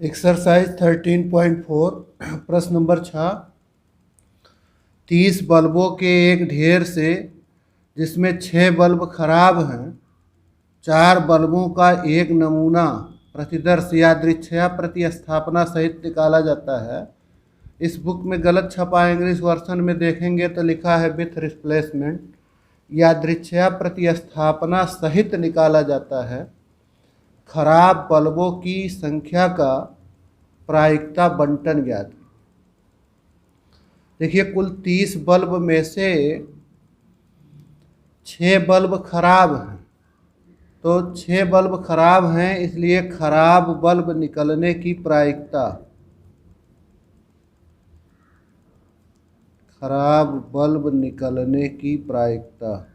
Exercise 13.4 प्रश्न number 6। 30 बल्बों के एक ढेर से जिसमें 6 बल्ब खराब हैं, 4 बल्बों का एक नमूना प्रतिदर्श यादृच्छिक प्रतिस्थापना सहित निकाला जाता है। इस बुक में गलत छपा है, इंग्लिश वर्जन में देखेंगे तो लिखा है विथ रिप्लेसमेंट। यादृच्छिक प्रतिस्थापना सहित निकाला जाता है। खराब बल्बों की संख्या का प्रायिकता बंटन ज्ञात। देखिए, कुल 30 बल्ब में से 6 बल्ब खराब हैं, तो 6 बल्ब खराब हैं, इसलिए खराब बल्ब निकलने की प्रायिकता, खराब बल्ब निकलने की प्रायिकता,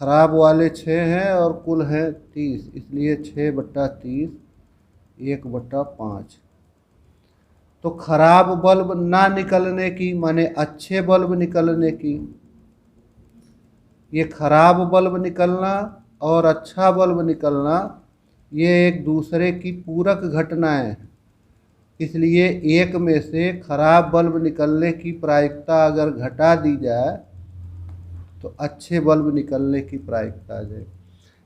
खराब वाले 6 हैं और कुल हैं 30, इसलिए 6/30 1/5। तो खराब बल्ब ना निकलने की माने अच्छे बल्ब निकलने की, ये खराब बल्ब निकलना और अच्छा बल्ब निकलना ये एक दूसरे की पूरक घटनाएं हैं। इसलिए एक में से खराब बल्ब निकलने की प्रायिकता अगर घटा दी जाए तो अच्छे बल्ब निकलने की प्रायिकता आ जाए।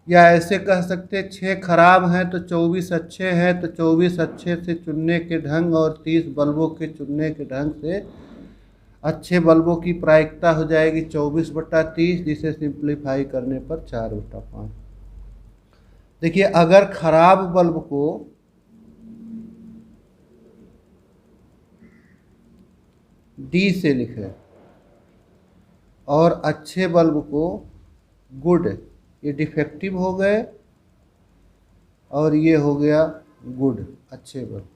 या ऐसे कह सकते 6 खराब हैं तो 24 अच्छे हैं, तो 24 अच्छे से चुनने के ढंग और 30 बल्बों के चुनने के ढंग से अच्छे बल्बों की प्रायिकता हो जाएगी 24/30, जिसे सिंप्लीफाई करने पर 4/5। देखिए, अगर खराब बल्ब को डी से लिखें और अच्छे बल्ब को गुड, ये डिफेक्टिव हो गए और ये हो गया गुड, अच्छे बल्ब।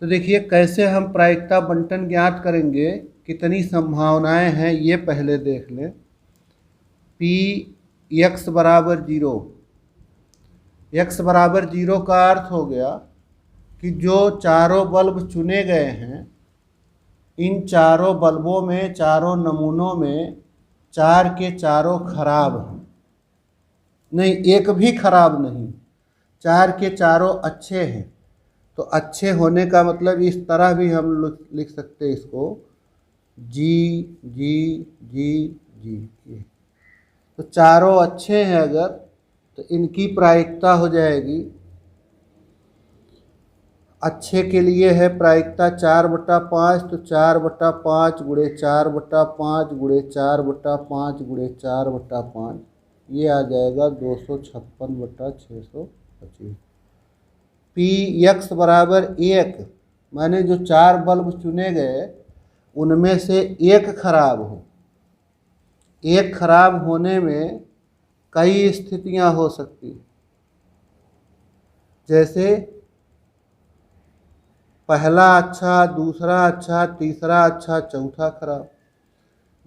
तो देखिए कैसे हम प्रायिकता बंटन ज्ञात करेंगे, कितनी संभावनाएं हैं ये पहले देख लें। P x बराबर 0, x बराबर 0 का अर्थ हो गया कि जो चारों बल्ब चुने गए हैं, इन चारों बल्बों में, चारों नमूनों में 4 के चारों खराब हैं, नहीं एक भी खराब नहीं, 4 के चारों अच्छे हैं। तो अच्छे होने का मतलब इस तरह भी हम लिख सकते हैं इसको, जी जी जी जी, ये तो चारों अच्छे हैं अगर, तो इनकी प्रायिकता हो जाएगी, अच्छे के लिए है प्रायिकता 4/5, तो 4/5 गुणे 4/5 गुणे 4/5 गुणे 4/5, ये आ जाएगा 256/625। Px बराबर 1, माने जो 4 बल्ब चुने गए उनमें से एक खराब हो। एक खराब होने में कई स्थितियां हो सकती, जैसे पहला अच्छा, दूसरा अच्छा, तीसरा अच्छा, चौथा खराब,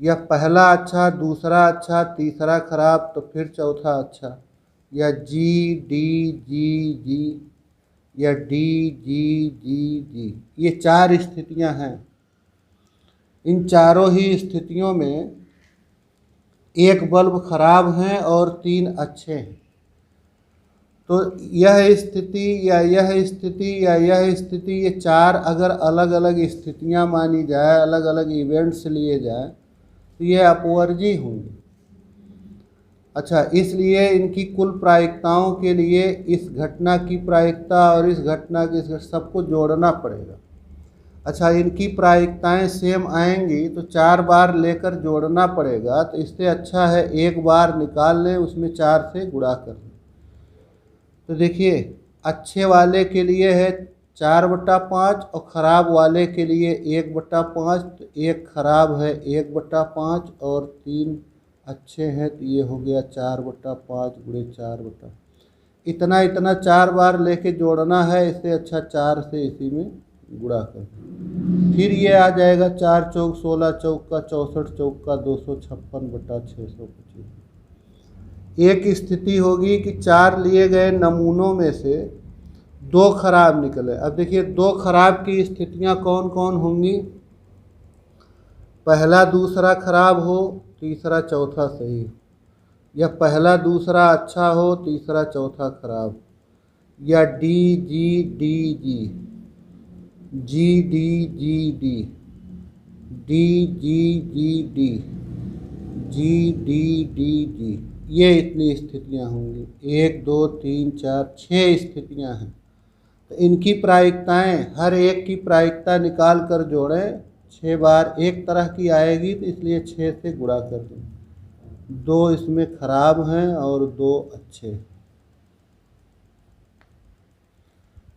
या पहला अच्छा, दूसरा अच्छा, तीसरा खराब तो फिर चौथा अच्छा, या जी डी जी जी, या डी जी जी जी, ये 4 स्थितियां हैं। इन चारों ही स्थितियों में एक बल्ब खराब हैं और 3 अच्छे हैं। तो यह स्थिति या यह स्थिति या यह स्थिति, ये 4 अगर अलग अलग स्थितियां मानी जाए, अलग अलग इवेंट्स लिए जाए, तो ये अपवर्जी होंगे। अच्छा, इसलिए इनकी कुल प्रायिकताओं के लिए इस घटना की प्रायिकता और इस घटना की सबको जोड़ना पड़ेगा। अच्छा, इनकी प्रायिकताएं सेम आएंगी तो 4 बार लेकर जोड़ना पड़ेगा, तो इससे अच्छा है एक बार निकाल लें, उसमें 4 से गुणा कर लें। तो देखिए, अच्छे वाले के लिए है 4/5 और ख़राब वाले के लिए 1/5, तो एक खराब है 1/5 और 3 अच्छे हैं, तो ये हो गया 4/5 गुणे 4/, इतना इतना 4 बार लेके जोड़ना है, इससे अच्छा 4 से इसी में गुणा कर। फिर ये आ जाएगा 4 चौक 16 चौका 64 चौका 256/625। एक स्थिति होगी कि 4 लिए गए नमूनों में से 2 खराब निकले। अब देखिए 2 खराब की स्थितियां कौन कौन होंगी, पहला दूसरा खराब हो, तीसरा चौथा सही, या पहला दूसरा अच्छा हो, तीसरा चौथा खराब, या D G D G, G D G D, D G G D, G D D G, ये इतनी स्थितियां होंगी। 1 2 3 4 6 स्थितियां हैं। तो इनकी प्रायिकताएं, हर एक की प्रायिकता निकाल कर जोड़ें। 6 बार एक तरह की आएगी तो इसलिए 6 से गुणा कर दें। 2 इसमें खराब हैं और 2 अच्छे।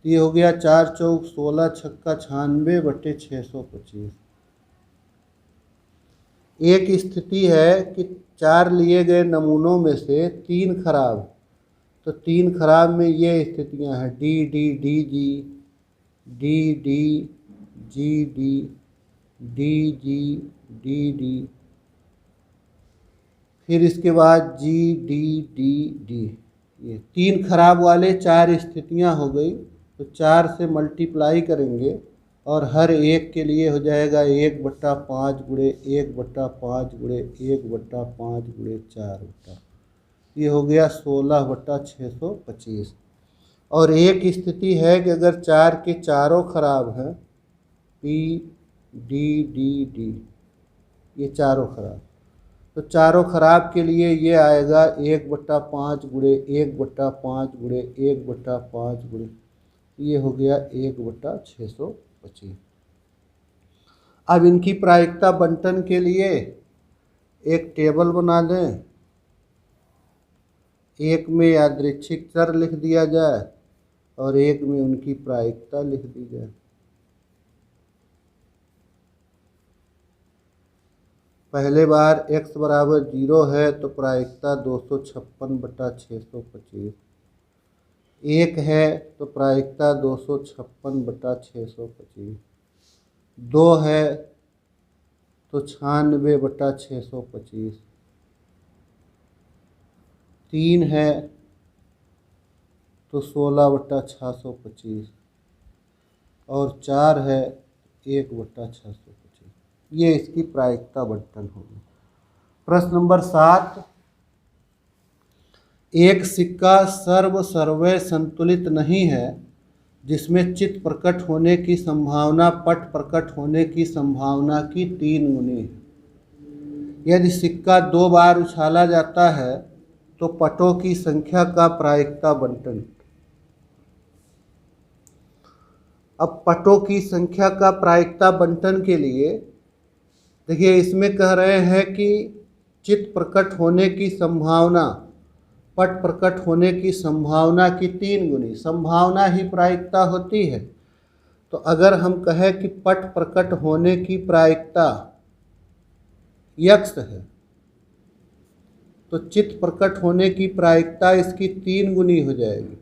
ये हो गया 4 चौक 16 छक्का 96 बटे 625। एक स्थिति है कि 4 लिए गए नमूनों में से 3 खराब, तो 3 खराब में ये स्थितियां हैं D D D G, D D G D, D G D D, फिर इसके बाद जी डी डी डी। ये 3 खराब वाले 4 स्थितियां हो गई। तो 4 से मल्टीप्लाई करेंगे और हर एक के लिए हो जाएगा 1/5 गुणे 1/5 गुणे 1/5 गुणे 4 ये हो गया 16/625। और एक स्थिति है कि अगर 4 के चारों खराब हैं, पी डी डी डी, ये चारों खराब, तो चारों खराब के लिए ये आएगा 1/5 गुणे 1/5 गुणे 1/5 गुणे, ये हो गया 1/625। अब इनकी प्रायिकता बंटन के लिए एक टेबल बना दें। एक में यादृच्छिक चर लिख दिया जाए और एक में उनकी प्रायिकता लिख दी जाए। पहले बार x बराबर 0 है तो प्रायिकता 256/625। 1 है तो प्रायिकता 256/625। 2 है तो 96/625। 3 है तो 16/625 और 4 है 1/625। ये इसकी प्रायिकता बंटन होगी। प्रश्न नंबर 7, एक सिक्का सर्वै संतुलित नहीं है जिसमें चित्त प्रकट होने की संभावना पट प्रकट होने की संभावना की 3 गुनी है। यदि सिक्का 2 बार उछाला जाता है तो पटों की संख्या का प्रायिकता बंटन। अब पटों की संख्या का प्रायिकता बंटन के लिए देखिए, इसमें कह रहे हैं कि चित्त प्रकट होने की संभावना पट प्रकट होने की संभावना की 3 गुनी, संभावना ही प्रायिकता होती है। तो अगर हम कहें कि पट प्रकट होने की प्रायिकता x है तो चित्त प्रकट होने की प्रायिकता इसकी 3 गुनी हो जाएगी।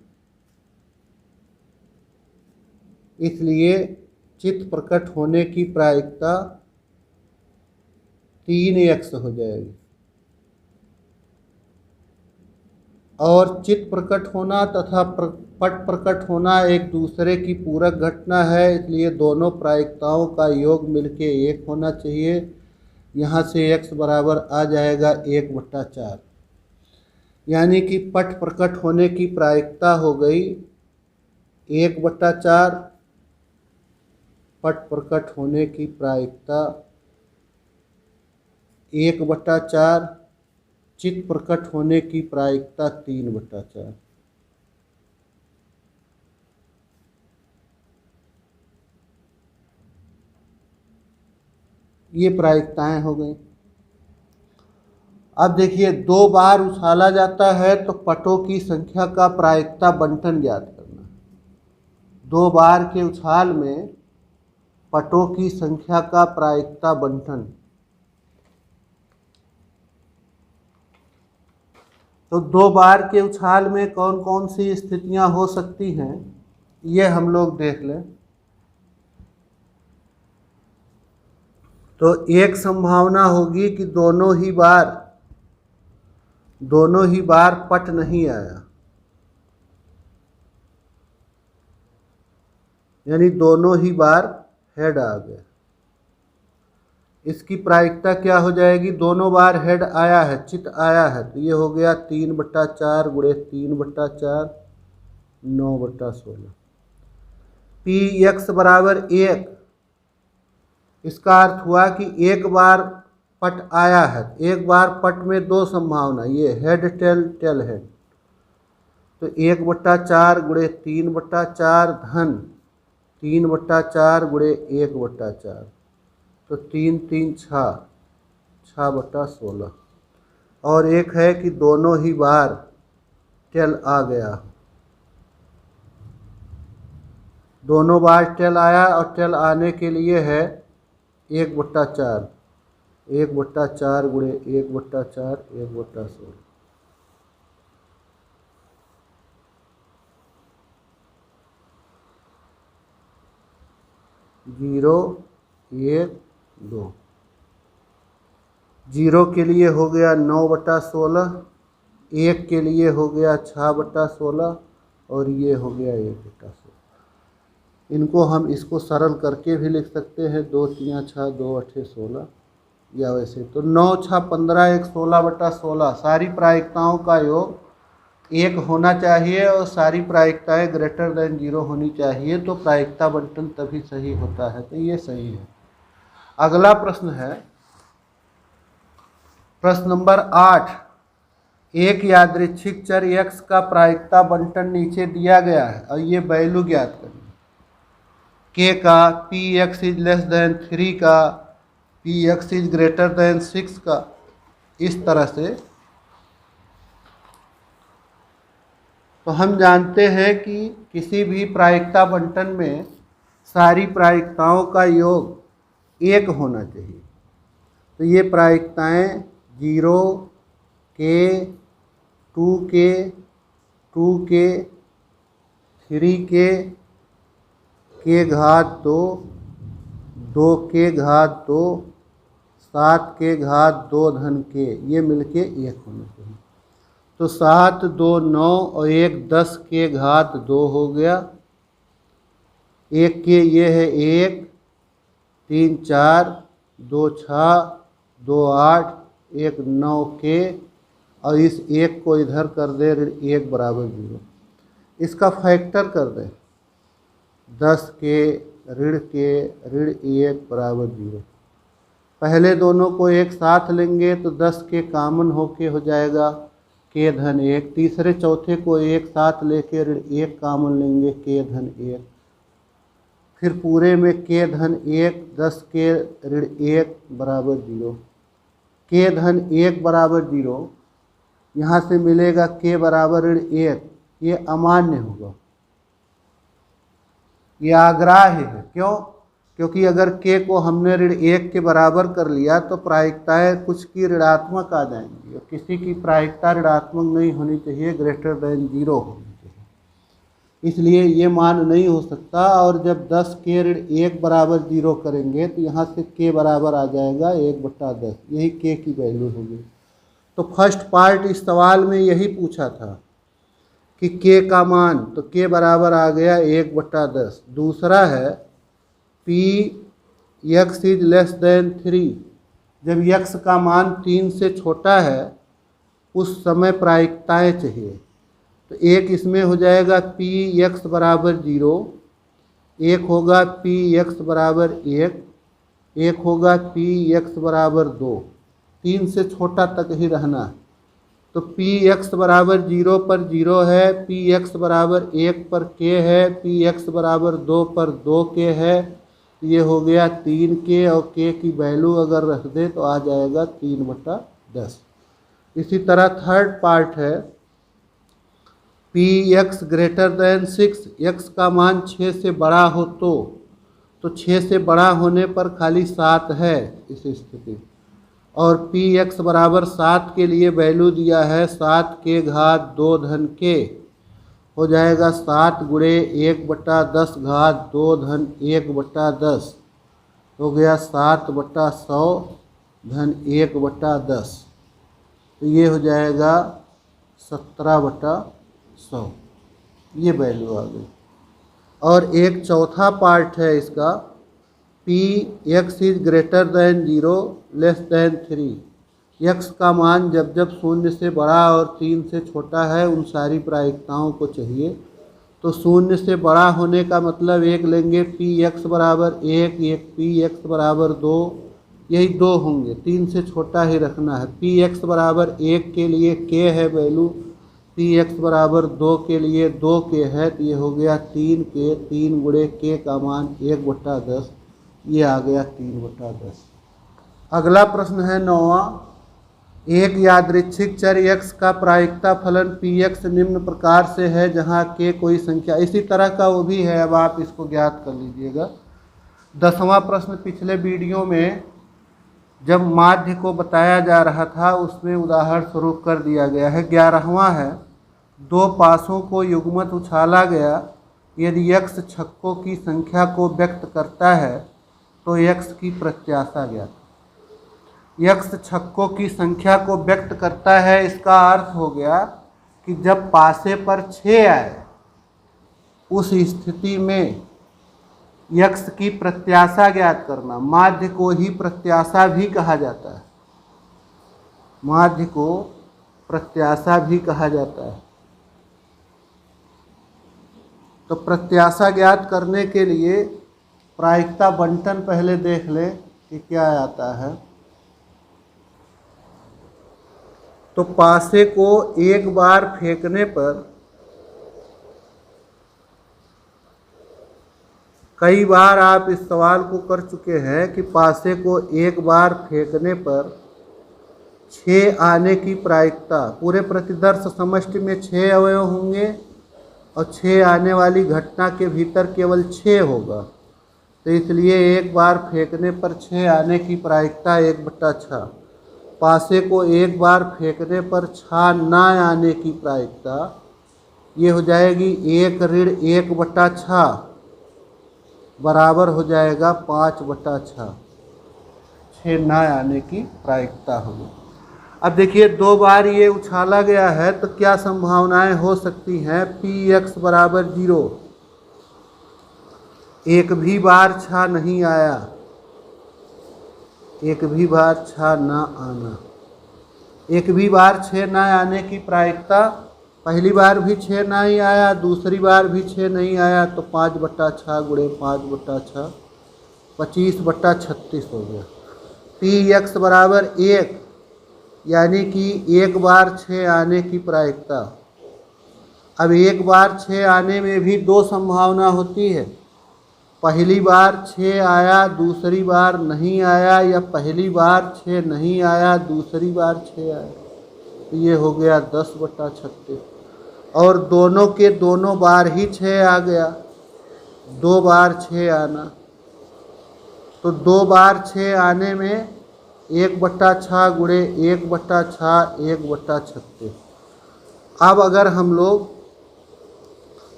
इसलिए चित्त प्रकट होने की प्रायिकता 3x हो जाएगी। और चित्त प्रकट होना तथा पट प्रकट होना एक दूसरे की पूरक घटना है, इसलिए दोनों प्रायिकताओं का योग मिलके 1 होना चाहिए। यहाँ से x बराबर आ जाएगा 1/4, यानी कि पट प्रकट होने की प्रायिकता हो गई 1/4, पट प्रकट होने की प्रायिकता 1/4, चित्त प्रकट होने की प्रायिकता 3/4। ये प्रायिकताएं हो गई। अब देखिए, 2 बार उछाला जाता है तो पटों की संख्या का प्रायिकता बंटन ज्ञात करना। 2 बार के उछाल में पटों की संख्या का प्रायिकता बंटन। तो 2 बार के उछाल में कौन कौन सी स्थितियां हो सकती हैं, ये हम लोग देख लें। तो एक संभावना होगी कि दोनों ही बार पट नहीं आया, यानी दोनों ही बार हेड आ गया। इसकी प्रायिकता क्या हो जाएगी, दोनों बार हेड आया है, चित आया है, तो ये हो गया 3/4 गुणे 3/4 9/16। पी एक्स बराबर 1, इसका अर्थ हुआ कि एक बार पट आया है, एक बार पट में दो संभावना, ये हेड टेल टेल हेड, तो 1/4 गुणे 3/4 धन 3/4 गुणे 1/4, तो 3 3 6 6/16। और एक है कि दोनों ही बार टेल आ गया, दोनों बार टेल आया और टेल आने के लिए है 1/4, 1/4 गुणे 1/4 1/16। 0 1 2, 0 के लिए हो गया 9/16, 1 के लिए हो गया 6/16 और ये हो गया 1/16। इनको हम इसको सरल करके भी लिख सकते हैं, 2 3 6 2 8 16, या वैसे तो 9 6 15 1 16/16। सारी प्रायिकताओं का योग 1 होना चाहिए और सारी प्रायिकताएं ग्रेटर देन 0 होनी चाहिए, तो प्रायिकता बंटन तभी सही होता है, तो ये सही है। अगला प्रश्न है प्रश्न नंबर 8। एक यादृच्छिक चर x का प्रायिकता बंटन नीचे दिया गया है और ये वैल्यू ज्ञात करिए। k का px इज लेस देन 3 का px इज ग्रेटर देन 6 का, इस तरह से। तो हम जानते हैं कि किसी भी प्रायिकता बंटन में सारी प्रायिकताओं का योग 1 होना चाहिए। तो ये प्रायिकताएं 0 k 2k 2k 3k k घात 2 2k घात 2 7k घात 2 धन k, ये मिलके 1 होना चाहिए। तो 7 2 9 और 1 10 के घात 2 हो गया। 1 के ये है 1 3 4 2 6 2 8 1 9 के, और इस 1 को इधर कर दे 1 बराबर 0। इसका फैक्टर कर दे 10 के ऋण 1 बराबर 0। पहले दोनों को एक साथ लेंगे तो 10 के कामन होके हो जाएगा k धन 1। तीसरे चौथे को एक साथ लेके ऋण 1 कामन लेंगे k धन 1। फिर पूरे में k धन 1 10 के ऋण 1 बराबर 0। k धन 1 बराबर 0, यहाँ से मिलेगा k बराबर ऋण 1, ये अमान्य होगा, ये अग्राह्य है। क्यों? क्योंकि अगर k को हमने ऋण 1 के बराबर कर लिया तो प्रायिकताएं कुछ की ऋणात्मक आ जाएंगी, और किसी की प्रायिकता ऋणात्मक नहीं होनी चाहिए, ग्रेटर देन 0 होनी चाहिए। इसलिए ये मान नहीं हो सकता। और जब 10 के ऋण 1 बराबर 0 करेंगे तो यहाँ से k बराबर आ जाएगा 1/10, यही k की वैल्यू होगी। तो फर्स्ट पार्ट इस सवाल में यही पूछा था कि k का मान, तो k बराबर आ गया 1/10। दूसरा है p x is less than 3, जब x का मान 3 से छोटा है उस समय प्रायिकताएं चाहिए। तो एक इसमें हो जाएगा p x बराबर 0, एक होगा p x बराबर 1, एक होगा p x बराबर 2। 3 से छोटा तक ही रहना है। तो p x बराबर 0 पर 0 है, p x बराबर 1 पर k है, p x बराबर 2 पर 2k है, ये हो गया 3k, और k की वैल्यू अगर रख दे तो आ जाएगा 3/10। इसी तरह थर्ड पार्ट है p x greater than 6, x का मान 6 से बड़ा हो तो 6 से बड़ा होने पर खाली 7 है इस स्थिति। और p x बराबर 7 के लिए वैल्यू दिया है 7 के घात 2 धन k, हो जाएगा 7 गुणे 1/10 घात 2 धन 1/10, हो गया 7/100 धन 1/10, तो ये हो जाएगा 17/100, ये वैल्यू आ गई। और एक चौथा पार्ट है इसका P x is greater than 0 less than 3। X का मान जब जब 0 से बड़ा और 3 से छोटा है उन सारी प्रायिकताओं को चाहिए। तो 0 से बड़ा होने का मतलब एक लेंगे पी एक्स बराबर 1, एक पी एक्स बराबर 2, यही 2 होंगे। 3 से छोटा ही रखना है। पी एक्स बराबर 1 के लिए के है वैल्यू, पी एक्स बराबर 2 के लिए 2 के है, तो ये हो गया 3 के। 3 गुणे के का मान 1/10, ये आ गया 3/10। अगला प्रश्न है 9वां। एक यादृच्छिक चर x का प्रायिकता फलन px निम्न प्रकार से है जहाँ k कोई संख्या, इसी तरह का वो भी है, अब आप इसको ज्ञात कर लीजिएगा। 10वां प्रश्न पिछले वीडियो में जब माध्य को बताया जा रहा था उसमें उदाहरण स्वरूप कर दिया गया है। 11वां है, दो पासों को युग्मत उछाला गया, यदि x छक्कों की संख्या को व्यक्त करता है तो x की प्रत्याशा ज्ञात। यक्स छक्कों की संख्या को व्यक्त करता है, इसका अर्थ हो गया कि जब पासे पर 6 आए उस स्थिति में यक्स की प्रत्याशा ज्ञात करना। माध्य को ही प्रत्याशा भी कहा जाता है, माध्य को प्रत्याशा भी कहा जाता है। तो प्रत्याशा ज्ञात करने के लिए प्रायिकता बंटन पहले देख लें कि क्या आता है। तो पासे को एक बार फेंकने पर, कई बार आप इस सवाल को कर चुके हैं कि पासे को एक बार फेंकने पर 6 आने की प्रायिकता, पूरे प्रतिदर्श समष्टि में 6 अवयव होंगे और 6 आने वाली घटना के भीतर केवल 6 होगा, तो इसलिए एक बार फेंकने पर 6 आने की प्रायिकता 1/6। पासे को एक बार फेंकने पर 6 ना आने की प्रायिकता ये हो जाएगी 1 ऋण 1/6 बराबर हो जाएगा 5/6। 6 ना आने की प्रायिकता होगी। अब देखिए 2 बार ये उछाला गया है तो क्या संभावनाएं हो सकती हैं। पी एक्स बराबर 0, एक भी बार 6 नहीं आया, एक भी बार 6 ना आना। एक भी बार 6 ना आने की प्रायिकता, पहली बार भी 6 नहीं आया, दूसरी बार भी 6 नहीं आया, तो 5/6 गुणे 5/6 25/36 हो गया। पी एक्स बराबर 1, यानी कि एक बार 6 आने की प्रायिकता। अब एक बार 6 आने में भी 2 संभावना होती है, पहली बार 6 आया दूसरी बार नहीं आया, या पहली बार 6 नहीं आया दूसरी बार 6 आया, तो ये हो गया 10/36। और दोनों के दोनों बार ही 6 आ गया, 2 बार 6 आना, तो 2 बार 6 आने में 1/6 गुणे 1/6 1/36। अब अगर हम लोग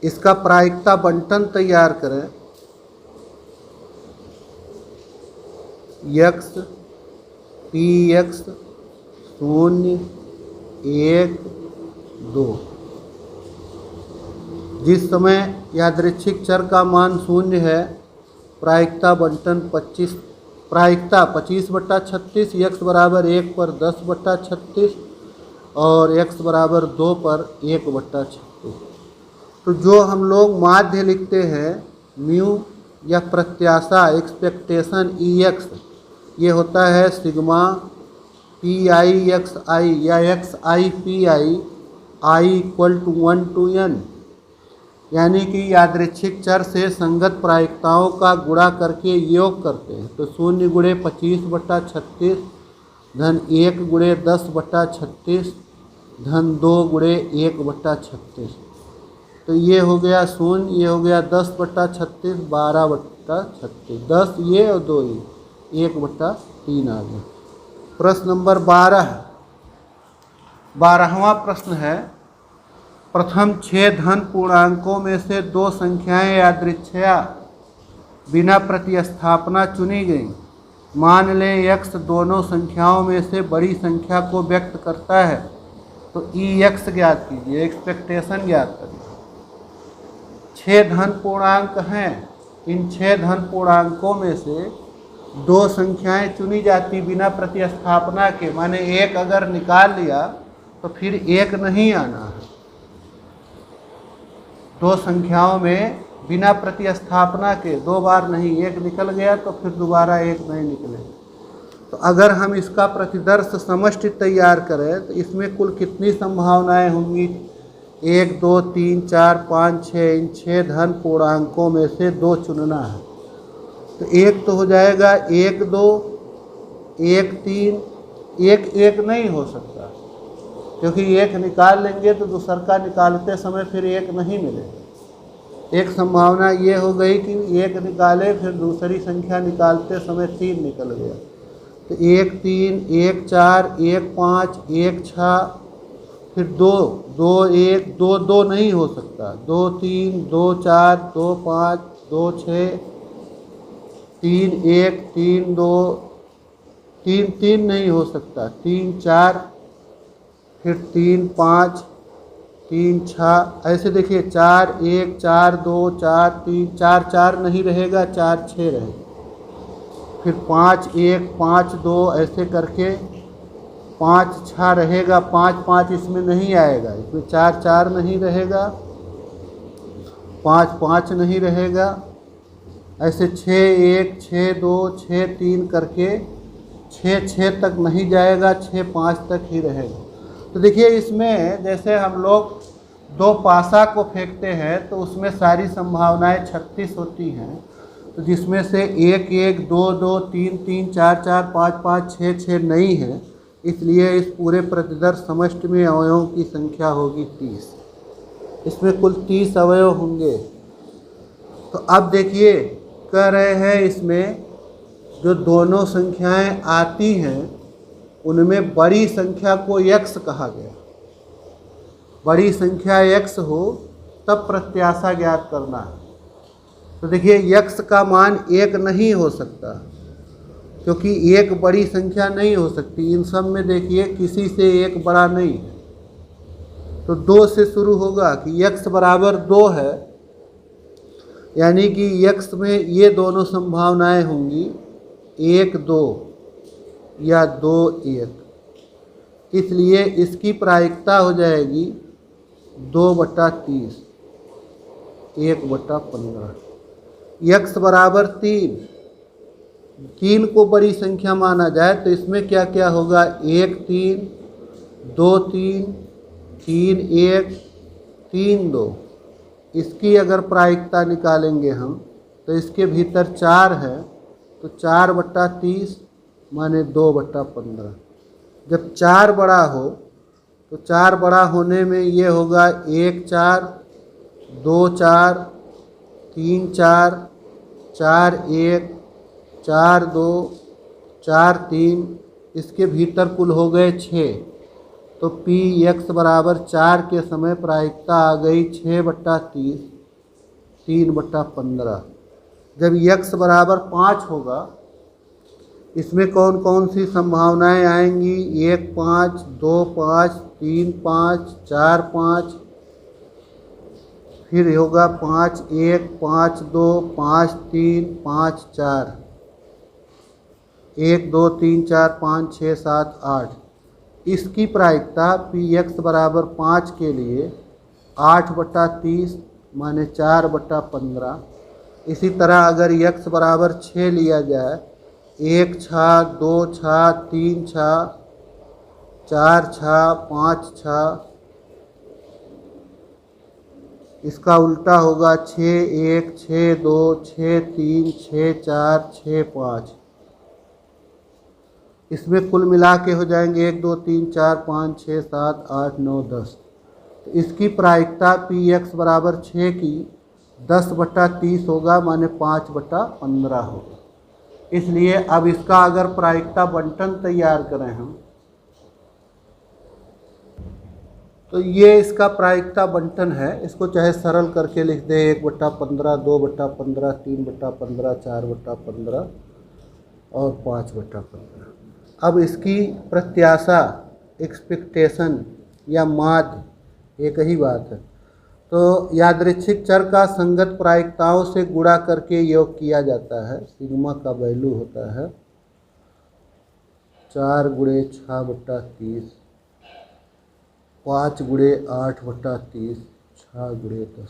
इसका प्रायिकता बंटन तैयार करें, यक्स पी एक्स 0 1 2, जिस समय यादृच्छिक चर का मान 0 है, प्रायिकता बंटन 25, प्रायिकता 25/36, यक्स बराबर 1 पर 10/36 और एक्स बराबर 2 पर 1/36। तो जो हम लोग माध्य लिखते हैं म्यू या प्रत्याशा एक्सपेक्टेशन ई एक्स, ये होता है सिग्मा पी आई एक्स आई या x I P I, I = 1 to n, यानी कि यादृच्छिक चर से संगत प्रायिकताओं का गुणा करके योग करते हैं। तो 0 गुणे 25/36 धन 1 गुणे 10/36 धन 2 गुणे 1/36, तो ये हो गया 0, ये हो गया 10/36 12/36, 10 ये और 2 ये 1/3 आ गया। प्रश्न नंबर 12वां प्रश्न है, प्रथम 6 धन पूर्णांकों में से 2 संख्याएं यादृच्छया बिना प्रतिस्थापना चुनी गई। मान लें x दोनों संख्याओं में से बड़ी संख्या को व्यक्त करता है, तो ई एक्स ज्ञात कीजिए, एक्सपेक्टेशन ज्ञात करिए। 6 धन पूर्णांक हैं, इन 6 धन पूर्णांकों में से 2 संख्याएं चुनी जाती बिना प्रतिस्थापना के, माने 1 अगर निकाल लिया तो फिर 1 नहीं आना है। 2 संख्याओं में बिना प्रतिस्थापना के 2 बार नहीं, 1 निकल गया तो फिर दोबारा 1 नहीं निकले। तो अगर हम इसका प्रतिदर्श समष्टि तैयार करें तो इसमें कुल कितनी संभावनाएं होंगी? 1 2 3 4 5 6, इन 6 धन पूर्णांकों में से 2 चुनना है। तो 1 तो हो जाएगा 1 2 1 3, 1 1 नहीं हो सकता, क्योंकि 1 निकाल लेंगे तो दूसर का निकालते समय फिर 1 नहीं मिलेगा। एक संभावना ये हो गई कि 1 निकाले फिर दूसरी संख्या निकालते समय 3 निकल गया, तो 1 3 1 4 1 5 1 6, फिर 2 2 1 2 2 नहीं हो सकता, 2 3 2 4 2 5 2 6 3 1 3 2 3 3 नहीं हो सकता, 3 4, फिर 3 5 3 6, ऐसे देखिए 4 1 4 2 4 3 4 4 नहीं रहेगा, 4 6 रहेगा, फिर 5 1 5 2, ऐसे करके 5 6 रहेगा, 5 5 इसमें नहीं आएगा, इसमें 4 4 नहीं रहेगा, 5 5 नहीं रहेगा, ऐसे 6 1 6 2 6 3 करके 6 6 तक नहीं जाएगा, 6 5 तक ही रहेगा। तो देखिए इसमें जैसे हम लोग 2 पासा को फेंकते हैं तो उसमें सारी संभावनाएं 36 होती हैं, तो जिसमें से 1 1 2 2 3 3 4 4 5 5 6 6 नहीं है, इसलिए इस पूरे प्रतिदर्श समष्टि में अवयवों की संख्या होगी 30। इसमें कुल 30 अवयव होंगे। तो अब देखिए कह रहे हैं इसमें जो दोनों संख्याएं आती हैं उनमें बड़ी संख्या को x कहा गया। बड़ी संख्या x हो तब प्रत्याशा ज्ञात करना है। तो देखिए x का मान 1 नहीं हो सकता, क्योंकि 1 बड़ी संख्या नहीं हो सकती। इन सब में देखिए किसी से 1 बड़ा नहीं है, तो 2 से शुरू होगा कि x बराबर 2 है, यानी कि x में ये दोनों संभावनाएं होंगी 1 2 या 2 1, इसलिए इसकी प्रायिकता हो जाएगी 2/30 1/15। x बराबर 3, 3 को बड़ी संख्या माना जाए तो इसमें क्या क्या होगा? 1 3 2 3 3 1 3 2। इसकी अगर प्रायिकता निकालेंगे हम तो इसके भीतर 4 है, तो 4/30 माने 2/15। जब 4 बड़ा हो तो 4 बड़ा होने में ये होगा 1 4 2 4 3 4 4 1 4 2 4 3, इसके भीतर कुल हो गए 6। तो px बराबर 4 के समय प्रायिकता आ गई 6/30 3/15। जब x बराबर 5 होगा, इसमें कौन कौन सी संभावनाएं आएंगी? 1 5 2 5 3 5 4 5, फिर होगा 5 1 5 2 5 3 5 4, 1 2 3 4 5 6 7 8। इसकी प्रायिकता px बराबर 5 के लिए 8/30 माने 4/15। इसी तरह अगर x बराबर 6 लिया जाए, 1 6 2 6 3 6 4 6 5 6, इसका उल्टा होगा 6 1 6 2 6 3 6 4 6 5। इसमें कुल मिला के हो जाएंगे 1 2 3 4 5 6 7 8 9 10। तो इसकी प्रायिकता px बराबर 6 की 10/30 होगा, माने 5/15 होगा। इसलिए अब इसका अगर प्रायिकता बंटन तैयार करें हम, तो ये इसका प्रायिकता बंटन है। इसको चाहे सरल करके लिख दें 1/15 2/15 3/15 4/15 और 5/15। अब इसकी प्रत्याशा एक्सपेक्टेशन या माध्य एक ही बात है। तो यादृच्छिक चर का संगत प्रायिकताओं से गुणा करके योग किया जाता है। सिग्मा का वैल्यू होता है 4 गुणे 6/30, 5 गुणे 8/30, 6 गुणे 10।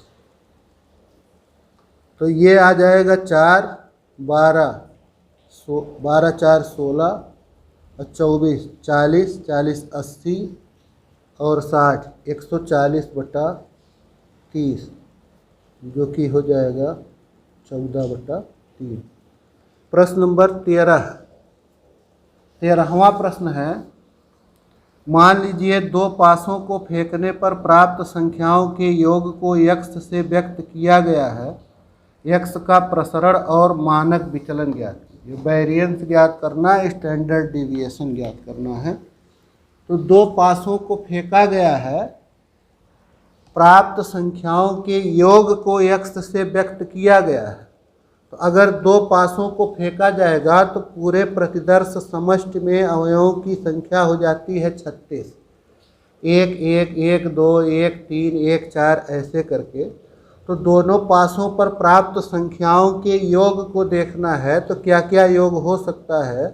तो ये आ जाएगा 4, 12, 12 4 16 और 24, 40, 40 80 और 60, 140/30, जो कि हो जाएगा 14/3। प्रश्न नंबर 13वां प्रश्न है, मान लीजिए दो पासों को फेंकने पर प्राप्त संख्याओं के योग को x से व्यक्त किया गया है। x का प्रसरण और मानक विचलन ज्ञात कीजिए। वेरिएंस ज्ञात करना, स्टैंडर्ड डिविएशन ज्ञात करना है। तो दो पासों को फेंका गया है, प्राप्त संख्याओं के योग को x से व्यक्त किया गया है। तो अगर दो पासों को फेंका जाएगा तो पूरे प्रतिदर्श समष्टि में अवयवों की संख्या हो जाती है 36। 1 1 1 2 1 3 1 4 ऐसे करके। तो दोनों पासों पर प्राप्त संख्याओं के योग को देखना है। तो क्या क्या योग हो सकता है?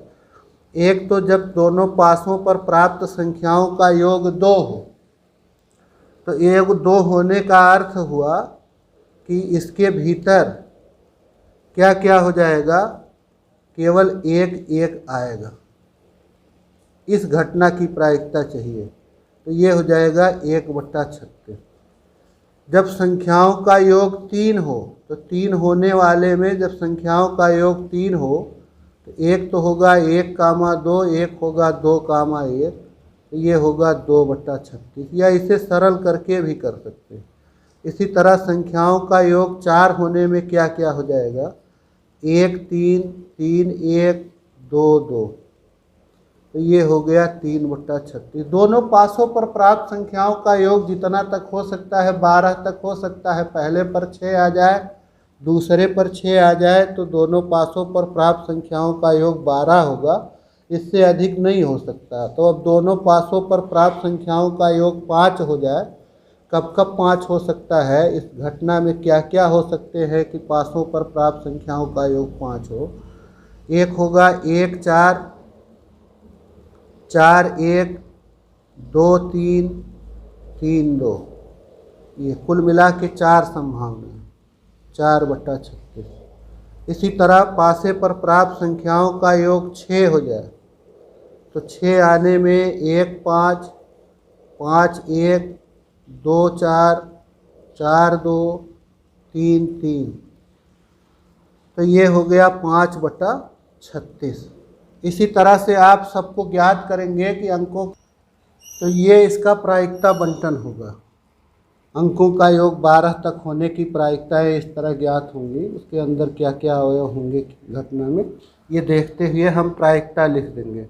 एक तो जब दोनों पासों पर प्राप्त संख्याओं का योग 2 हो, तो योग 2 होने का अर्थ हुआ कि इसके भीतर क्या क्या हो जाएगा? केवल 1 1 आएगा। इस घटना की प्रायिकता चाहिए, तो ये हो जाएगा 1/36। जब संख्याओं का योग 3 हो, तो 3 होने वाले में जब संख्याओं का योग 3 हो, तो एक तो होगा 1,2, एक होगा 2,1, तो ये होगा 2/36, या इसे सरल करके भी कर सकते हैं। इसी तरह संख्याओं का योग 4 होने में क्या क्या हो जाएगा? 1 3 3 1 2 2, तो ये हो गया 3/36। दोनों पासों पर प्राप्त संख्याओं का योग जितना तक हो सकता है 12 तक हो सकता है। पहले पर 6 आ जाए, दूसरे पर 6 आ जाए, तो दोनों पासों पर प्राप्त संख्याओं का योग 12 होगा। इससे अधिक नहीं हो सकता। तो अब दोनों पासों पर प्राप्त संख्याओं का योग 5 हो जाए। कब कब 5 हो सकता है? इस घटना में क्या क्या हो सकते हैं कि पासों पर प्राप्त संख्याओं का योग 5 हो? एक होगा 1 4 4 1 2 3 3 2, ये कुल मिला के 4 संभावना, 4/36। इसी तरह पासे पर प्राप्त संख्याओं का योग 6 हो जाए, तो 6 आने में 1 5 5 1 2 4 4 2 3 3, तो ये हो गया 5/36। इसी तरह से आप सबको ज्ञात करेंगे कि अंकों, तो ये इसका प्रायिकता बंटन होगा। अंकों का योग 12 तक होने की प्रायिकताएं इस तरह ज्ञात होंगी। उसके अंदर क्या क्या अवयव होंगे घटना में, ये देखते हुए हम प्रायिकता लिख देंगे।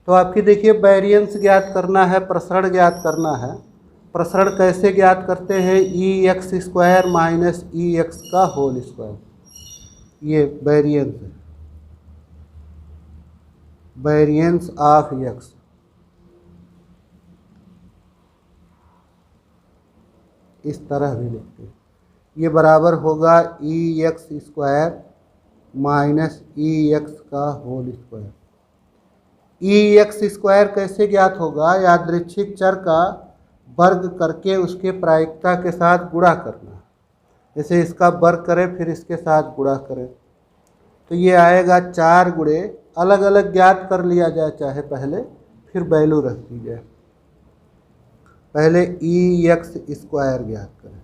तो आपकी देखिए वेरिएंस ज्ञात करना है, प्रसरण ज्ञात करना है। प्रसरण कैसे ज्ञात करते हैं? EX² माइनस EX का होल स्क्वायर, ये वेरिएंस है, वेरिएंस ऑफ x। इस तरह भी लिखते हैं। ये बराबर होगा EX² माइनस EX का होल स्क्वायर। EX² कैसे ज्ञात होगा? यादृच्छिक चर का वर्ग करके उसके प्रायिकता के साथ गुणा करना। जैसे इसका वर्ग करें फिर इसके साथ गुणा करें, तो ये आएगा 4 गुणे, अलग अलग ज्ञात कर लिया जाए चाहे पहले, फिर वैल्यू रख दी जाए। पहले EX² ज्ञात करें,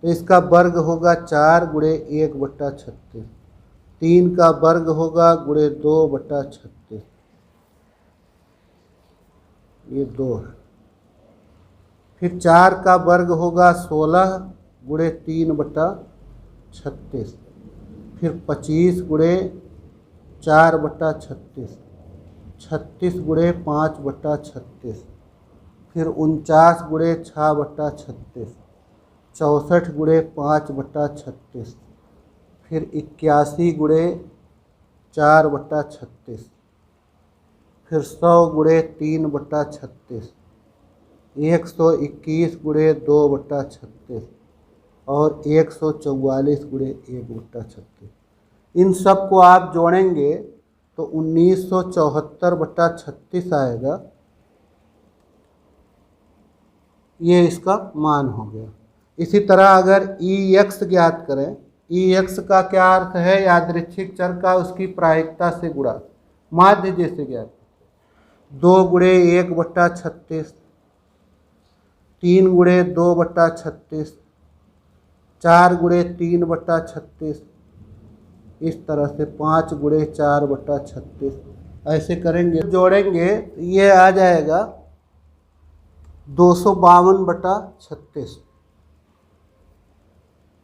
तो इसका वर्ग होगा 4 गुणे 1/36। 3 का वर्ग होगा गुणे 2/36, ये 2 है। फिर 4 का वर्ग होगा 16 गुणे 3/36। फिर 25 गुणे 4/36, 36 गुणे 5/36, फिर 49 गुणे 6/36, 64 गुणे 5/36, फिर 81 गुणे 4/36, फिर 100 गुणे 3/36, 121 गुणे 2/36, और 144 गुणे 1/36। इन सब को आप जोड़ेंगे तो 1974/36 आएगा। ये इसका मान हो गया। इसी तरह अगर EX ज्ञात करें, EX का क्या अर्थ है? यादृच्छिक चर का उसकी प्रायिकता से गुणा, माध्य जैसे ज्ञात। 2 गुणे 1/36, 3 गुणे 2/36, 4 गुणे 3/36, इस तरह से 5 गुणे 4/36 ऐसे करेंगे, जोड़ेंगे ये आ जाएगा 252/36।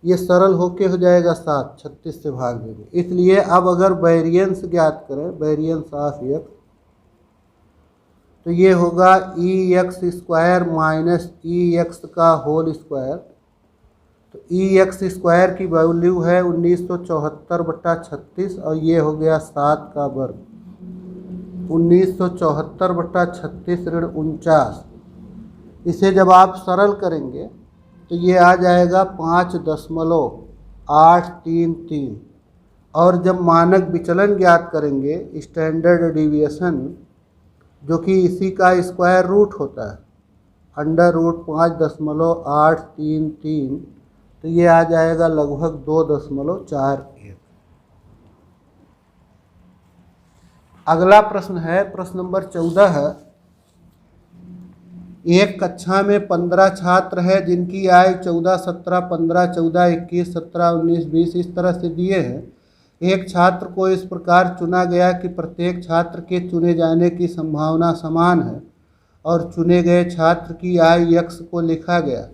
ये सरल होके हो जाएगा 7, 36 से भाग देंगे। इसलिए अब अगर वेरिएंस ज्ञात करें, वेरिएंस ऑफ x, तो ये होगा EX² माइनस EX का होल स्क्वायर। तो EX² की वैल्यू है 1974/36 और ये हो गया 7 का वर्ग। 1974/36 ऋण 49, इसे जब आप सरल करेंगे तो ये आ जाएगा 5.833। और जब मानक विचलन ज्ञात करेंगे, स्टैंडर्ड डिविएशन, जो कि इसी का स्क्वायर रूट होता है, √5.833, तो ये आ जाएगा लगभग 2.41। अगला प्रश्न है, प्रश्न नंबर 14 है। एक कक्षा में 15 छात्र है जिनकी आयु 14, 17, 15, 14, 21, 17, 19, 20 इस तरह से दिए हैं। एक छात्र को इस प्रकार चुना गया कि प्रत्येक छात्र के चुने जाने की संभावना समान है और चुने गए छात्र की आयु x को लिखा गया।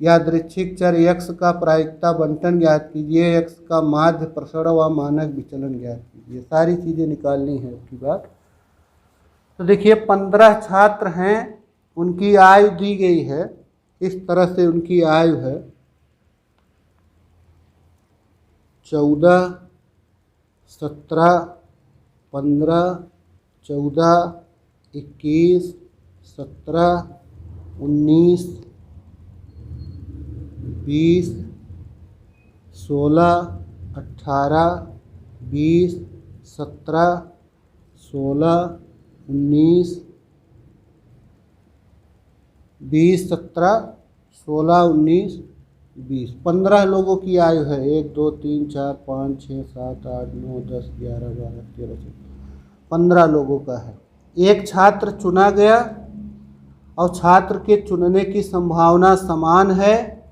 यादृच्छिक चर x का प्रायिकता बंटन ज्ञात कीजिए, x का माध्य, प्रसरण व मानक विचलन ज्ञात कीजिए। सारी चीज़ें निकालनी है आपकी बात। तो देखिए 15 छात्र हैं, उनकी आयु दी गई है, इस तरह से उनकी आयु है 14, 17, 15, 14, 21, 17, 19, 20, 16, 18, 20, 17, 16, 19, 20, 17, 16, 19, 20, 15 लोगों की आयु है। 1, 2, 3, 4, 5, 6, 7, 8, 9, 10, 11, 12, 13, 14, 15 लोगों का है। एक छात्र चुना गया और छात्र के चुनने की संभावना समान है,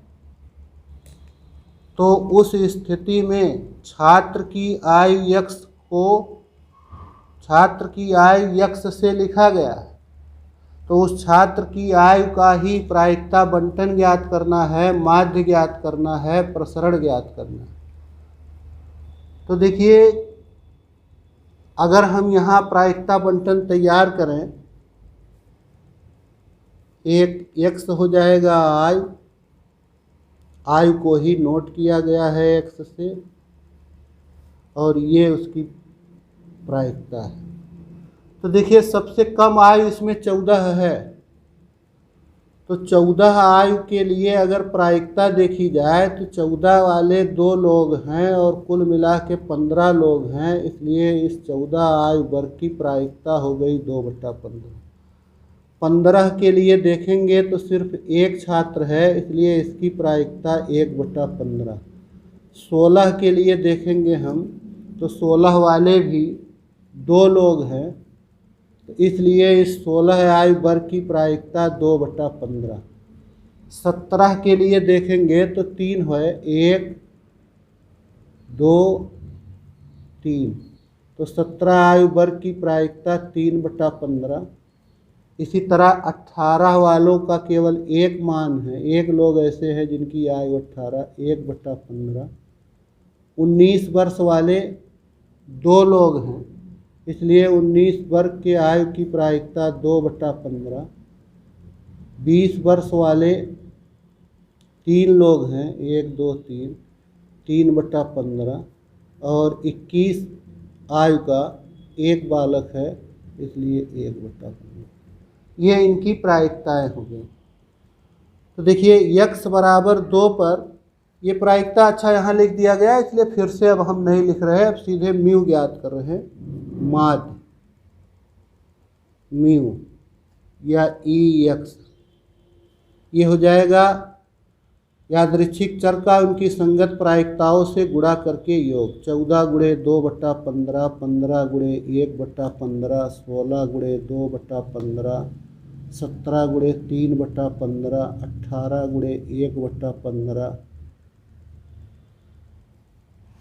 तो उस स्थिति में छात्र की आयु x से लिखा गया है। तो उस छात्र की आयु का ही प्रायिकता बंटन ज्ञात करना है, माध्य ज्ञात करना है, प्रसरण ज्ञात करना है। तो देखिए अगर हम यहाँ प्रायिकता बंटन तैयार करें, एक x हो जाएगा आयु को ही नोट किया गया है x से, और ये उसकी प्रायिकता है। तो देखिए सबसे कम आयु इसमें 14 है, तो 14 आयु के लिए अगर प्रायिकता देखी जाए तो 14 वाले 2 लोग हैं और कुल मिला के 15 लोग हैं, इसलिए इस 14 आयु वर्ग की प्रायिकता हो गई 2/15। 15 के लिए देखेंगे तो सिर्फ एक छात्र है, इसलिए इसकी प्रायिकता 1/15। 16 के लिए देखेंगे हम तो 16 वाले भी 2 लोग हैं, तो इसलिए इस 16 आयु वर्ग की प्रायिकता 2/15। 17 के लिए देखेंगे तो 3 है, 1, 2, 3, तो 17 आयु वर्ग की प्रायिकता 3/15। इसी तरह 18 वालों का केवल एक मान है, एक लोग ऐसे हैं जिनकी आयु 18, 1/15। 19 वर्ष वाले 2 लोग हैं, इसलिए 19 वर्ग के आयु की प्रायिकता 2/15। 20 वर्ष वाले 3 लोग हैं, 1, 2, 3, 3/15। और 21 आयु का एक बालक है, इसलिए 1/15। ये इनकी प्रायिकताएं हो गई। तो देखिए x बराबर 2 पर ये प्रायिकता अच्छा यहाँ लिख दिया गया, इसलिए फिर से अब हम नहीं लिख रहे हैं, अब सीधे म्यू ज्ञात कर रहे हैं। माध्य म्यू या ई एक्स, ये हो जाएगा यादृच्छिक चर का उनकी संगत प्रायिकताओं से गुणा करके योग। 14 गुणे 2/15, 15 गुणे 1/15, 16 गुणे 2/15, 17 गुणे 3/15, 18 गुणे 1/15,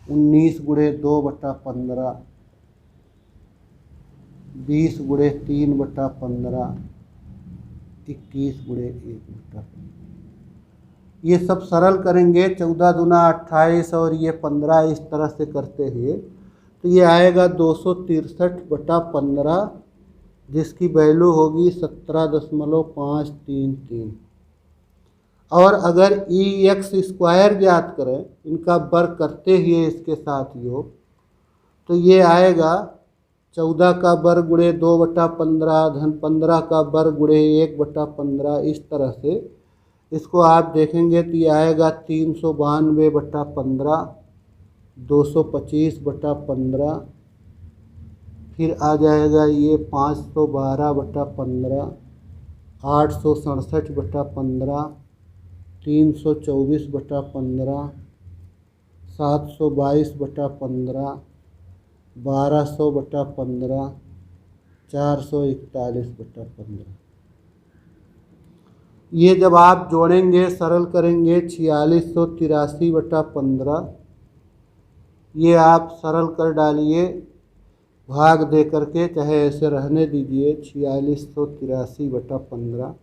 19 गुणे 2/15, 20 गुणे 3/15, 21 गुणे 1/15। ये सब सरल करेंगे, 14 दूना 28 और ये 15 इस तरह से करते हुए, तो ये आएगा 263/15, जिसकी वैल्यू होगी 17.533। और अगर ई एक्स स्क्वायर ज्ञात करें, इनका वर्ग करते हुए इसके साथ योग, तो ये आएगा 14 का वर्ग गुणे 2/15 धन 15 का वर्ग गुणे 1/15। इस तरह से इसको आप देखेंगे तो ये आएगा 392/15, 225/15, फिर आ जाएगा ये 512/15, 867/15, 324/15, 722/15, 1200/15, 441/15। ये जब आप जोड़ेंगे सरल करेंगे 4683/15, ये आप सरल कर डालिए भाग दे करके, चाहे ऐसे रहने दीजिए 4683/15।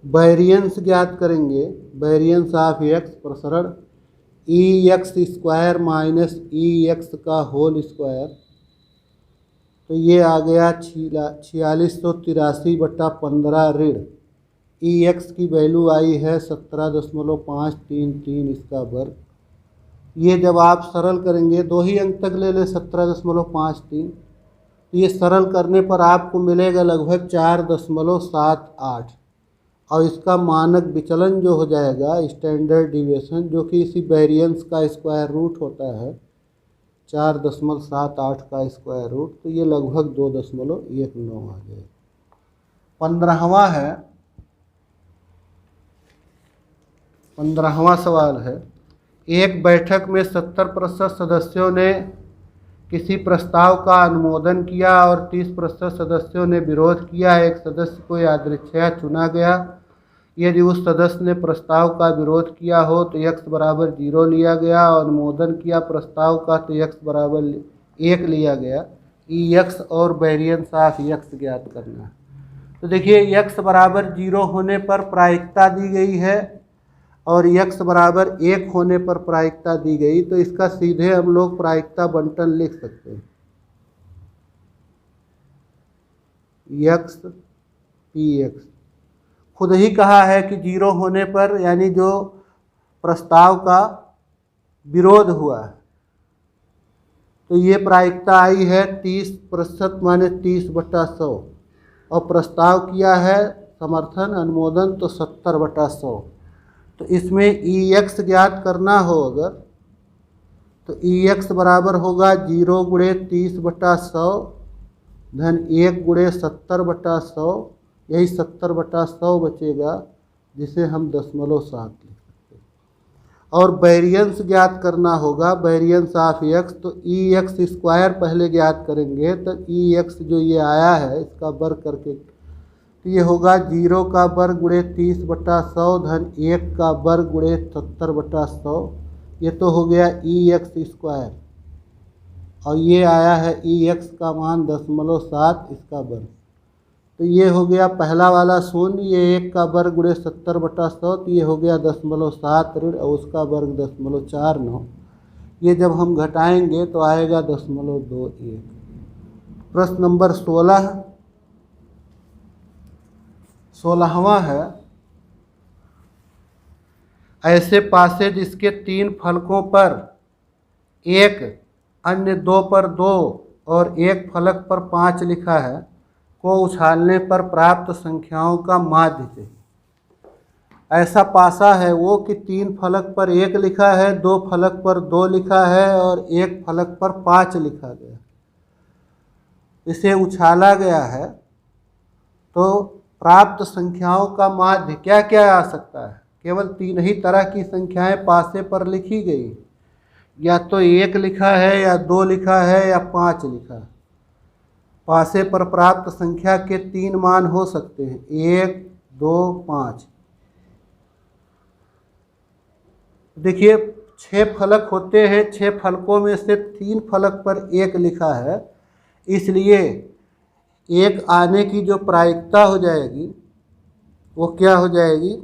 वेरिएंस ज्ञात करेंगे, वेरिएंस ऑफ एक्स प्रसरण ई एक्स स्क्वायर माइनस ई एक्स का होल स्क्वायर, तो ये आ गया 4683/15 ऋण ई एक्स की वैल्यू आई है 17.533, इसका वर्ग। ये जब आप सरल करेंगे, दो ही अंक तक ले ले 17.53, तो ये सरल करने पर आपको मिलेगा लगभग 4.78, और इसका मानक विचलन जो हो जाएगा स्टैंडर्ड डिविएशन, जो कि इसी वेरिएंस का स्क्वायर रूट होता है 4.78 का स्क्वायर रूट, तो ये लगभग 2.19 आ जाएगा। 15वां है, 15वां सवाल है, एक बैठक में 70% सदस्यों ने किसी प्रस्ताव का अनुमोदन किया और 30% सदस्यों ने विरोध किया। एक सदस्य को यादृच्छया चुना गया। यदि उस सदस्य ने प्रस्ताव का विरोध किया हो तो x बराबर 0 लिया गया, और अनुमोदन किया प्रस्ताव का तो x बराबर 1 लिया गया। ई एक्स और वेरिएंस ऑफ एक्स ज्ञात करना है। तो देखिए x बराबर 0 होने पर प्रायिकता दी गई है और x बराबर 1 होने पर प्रायिकता दी गई, तो इसका सीधे हम लोग प्रायिकता बंटन लिख सकते हैं। x px खुद ही कहा है कि 0 होने पर, यानी जो प्रस्ताव का विरोध हुआ है, तो ये प्रायिकता आई है 30% माने 30/100, और प्रस्ताव किया है समर्थन अनुमोदन तो 70/100। तो इसमें ई एक्स ज्ञात करना हो अगर, तो ई एक्स बराबर होगा 0 गुणे 30/100 धन 1 गुणे 70/100, यही 70/100 बचेगा, जिसे हम 0.7 लिख सकते हैं। और वेरिएंस ज्ञात करना होगा, वेरिएंस ऑफ एक्स, तो ई एक्स स्क्वायर पहले ज्ञात करेंगे, तो ई एक्स जो ये आया है इसका वर्ग करके, तो ये होगा 0 का वर्ग गुणे 30/100 धन 1 का वर्ग गुणे 70/100, ये तो हो गया ई एक्स स्क्वायर, और ये आया है ई एक्स का मान 0.7, इसका वर्ग, तो ये हो गया पहला वाला शून्य, ये 1 का वर्ग गुणे 70/100, तो ये हो गया 0.7 ऋण, और उसका वर्ग 0.49। ये जब हम घटाएंगे तो आएगा 0.21। प्रश्न नंबर 16वां है, ऐसे पासे जिसके 3 फलकों पर 1, अन्य 2 पर 2 और 1 फलक पर 5 लिखा है, को उछालने पर प्राप्त संख्याओं का माध्य चाहिए। ऐसा पासा है वो कि 3 फलक पर 1 लिखा है, 2 फलक पर 2 लिखा है और 1 फलक पर 5 लिखा गया। इसे उछाला गया है तो प्राप्त संख्याओं का माध्य क्या क्या आ सकता है? केवल 3 ही तरह की संख्याएं पासे पर लिखी गई, या तो 1 लिखा है या 2 लिखा है या 5 लिखा है। पासे पर प्राप्त संख्या के 3 मान हो सकते हैं, 1, 2, 5। देखिए 6 फलक होते हैं, 6 फलकों में से 3 फलक पर 1 लिखा है, इसलिए 1 आने की जो प्रायिकता हो जाएगी वो क्या हो जाएगी?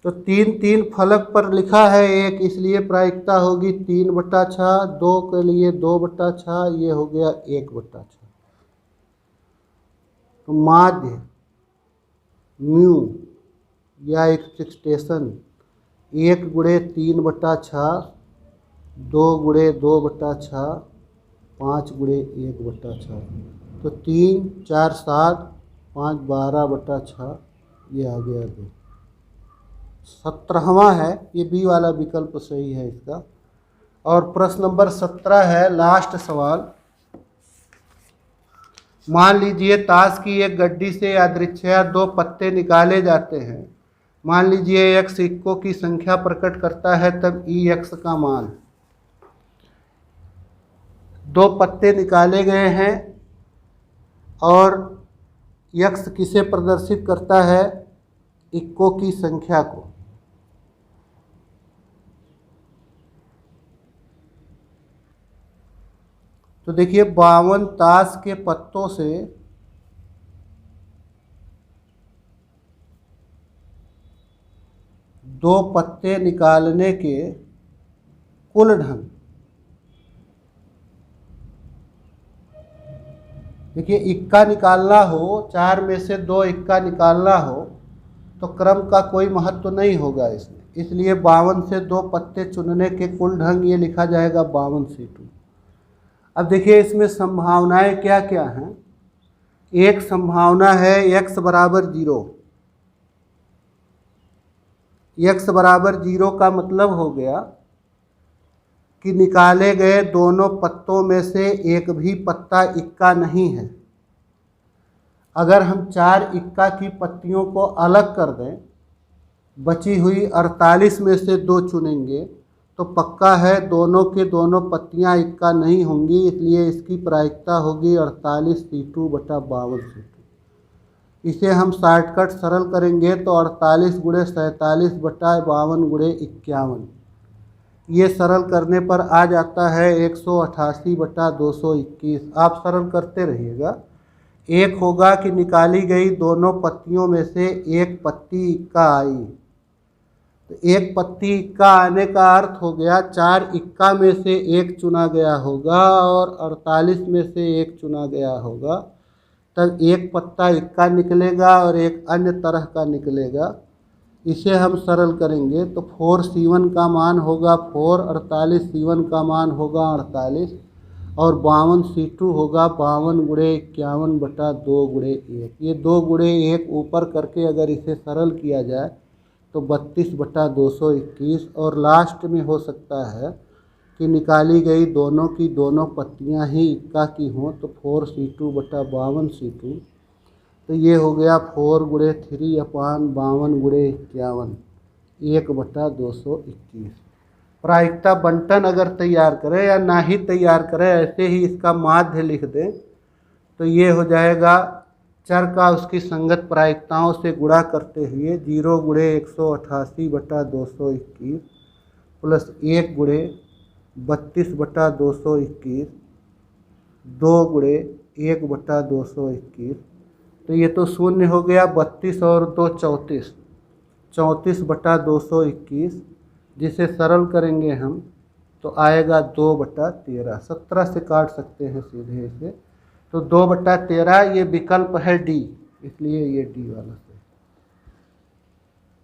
तो 3 फलक पर लिखा है 1, इसलिए प्रायिकता होगी 3/6, 2 के लिए 2/6, ये हो गया 1/6। तो माध्य म्यू या एक्सपेक्टेशन 1 गुणे 3/6, 2 गुणे 2/6, 5 गुणे 1/6। तो 3, 4, 7, 5, 12/6, ये आ गया 2। 17वां है, ये बी वाला विकल्प सही है इसका। और प्रश्न नंबर 17 है, लास्ट सवाल। मान लीजिए ताश की एक गड्डी से यादृच्छया 2 पत्ते निकाले जाते हैं। मान लीजिए x सिक्कों की संख्या प्रकट करता है, तब EX का मान। 2 पत्ते निकाले गए हैं और x किसे प्रदर्शित करता है? इक्कों की संख्या को। तो देखिए 52 ताश के पत्तों से 2 पत्ते निकालने के कुल ढंग। देखिए इक्का निकालना हो, 4 में से 2 इक्का निकालना हो तो क्रम का कोई महत्व नहीं होगा इसमें, इसलिए 52 से 2 पत्ते चुनने के कुल ढंग ये लिखा जाएगा 52C2। अब देखिए इसमें संभावनाएं क्या क्या हैं। एक संभावना है x बराबर 0। x बराबर 0 का मतलब हो गया कि निकाले गए दोनों पत्तों में से एक भी पत्ता इक्का नहीं है। अगर हम 4 इक्का की पत्तियों को अलग कर दें, बची हुई 48 में से 2 चुनेंगे तो पक्का है दोनों के दोनों पत्तियां इक्का नहीं होंगी, इसलिए इसकी प्रायिकता होगी 48C2/52C2। इसे हम शॉर्टकट सरल करेंगे तो 48 गुणे 47/52 गुणे 51। ये सरल करने पर आ जाता है 188/221। आप सरल करते रहिएगा। एक होगा कि निकाली गई दोनों पत्तियों में से एक पत्ती इक्का आई। तो एक पत्ती इक्का आने का अर्थ हो गया 4 इक्का में से 1 चुना गया होगा और 48 में से 1 चुना गया होगा, तब एक पत्ता इक्का निकलेगा और एक अन्य तरह का निकलेगा। इसे हम सरल करेंगे तो 4C1 का मान होगा 4, 48C1 का मान होगा 48 और 52C2 होगा 52 गुणे 51/2 गुणे 1। ये 2 गुणे 1 ऊपर करके अगर इसे सरल किया जाए तो 32/221। और लास्ट में हो सकता है कि निकाली गई दोनों की दोनों पत्तियां ही इक्का की हों, तो 4C2/52C2। तो ये हो गया 4 गुणे 3/52 गुणे 51, 1/221। प्रायिकता बंटन अगर तैयार करें या ना ही तैयार करें, ऐसे ही इसका माध्य लिख दें तो ये हो जाएगा चर का उसकी संगत प्रायिकताओं से गुणा करते हुए 0 गुणे 188/221 प्लस 1 गुणे 32/221, 2 गुणे 1/221। तो ये तो शून्य हो गया, 32 और 2 34, 34/221। जिसे सरल करेंगे हम तो आएगा 2/13। 17 से काट सकते हैं सीधे इसे, तो 2/13 ये विकल्प है डी, इसलिए ये डी वाला।